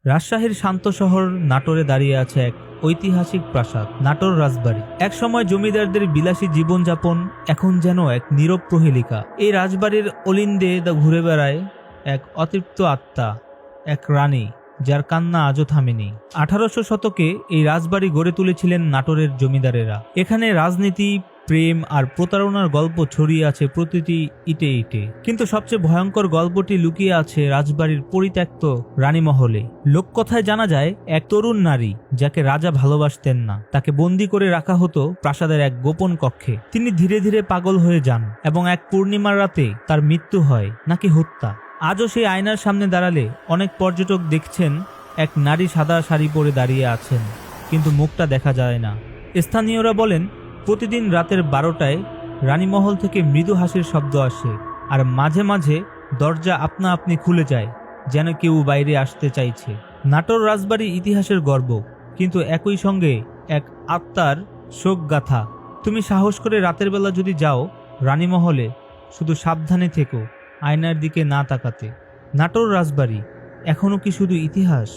রাজশাহীর শান্ত শহর নাটোরে দাঁড়িয়ে আছে এক ঐতিহাসিক প্রাসাদ, নাটোর রাজবাড়ি। একসময় জমিদারদের বিলাসী জীবনযাপন এখন যেন এক নীরব প্রহেলিকা। এই রাজবাড়ির অলিন্দে ঘুরে বেড়ায় এক অতৃপ্ত আত্মা, এক রানী যার কান্না আজও থামেনি। 1800 শতকে এই রাজবাড়ি গড়ে তুলেছিলেন নাটোরের জমিদারেরা। এখানে রাজনীতি, প্রেম আর প্রতারণার গল্প ছড়িয়ে আছে প্রতিটি ইটে ইটে। কিন্তু সবচেয়ে ভয়ঙ্কর গল্পটি লুকিয়ে আছে রাজবাড়ির পরিত্যক্ত রানীমহলে। লোককথায় জানা যায়, এক তরুণ নারী যাকে রাজা ভালোবাসতেন না, তাকে বন্দি করে রাখা হতো প্রাসাদের এক গোপন কক্ষে। তিনি ধীরে ধীরে পাগল হয়ে যান এবং এক পূর্ণিমার রাতে তার মৃত্যু হয়, নাকি হত্যা। আজও সেই আয়নার সামনে দাঁড়ালে অনেক পর্যটক দেখছেন এক নারী সাদা শাড়ি পরে দাঁড়িয়ে আছেন, কিন্তু মুখটা দেখা যায় না। স্থানীয়রা বলেন, প্রতিদিন রাতের 12টায় রানীমহল থেকে মৃদু হাসির শব্দ আসে, আর মাঝে মাঝে দরজা আপনা আপনি খুলে যায়, যেন কেউ বাইরে আসতে চাইছে। নাটোর রাজবাড়ি ইতিহাসের গর্ব, কিন্তু একই সঙ্গে এক আত্মার শোক গাথা। তুমি সাহস করে রাতের বেলা যদি যাও রানীমহলে, শুধু সাবধানে থেকো, আয়নার দিকে না তাকাতে। নাটোর রাজবাড়ি এখনো কি শুধু ইতিহাস?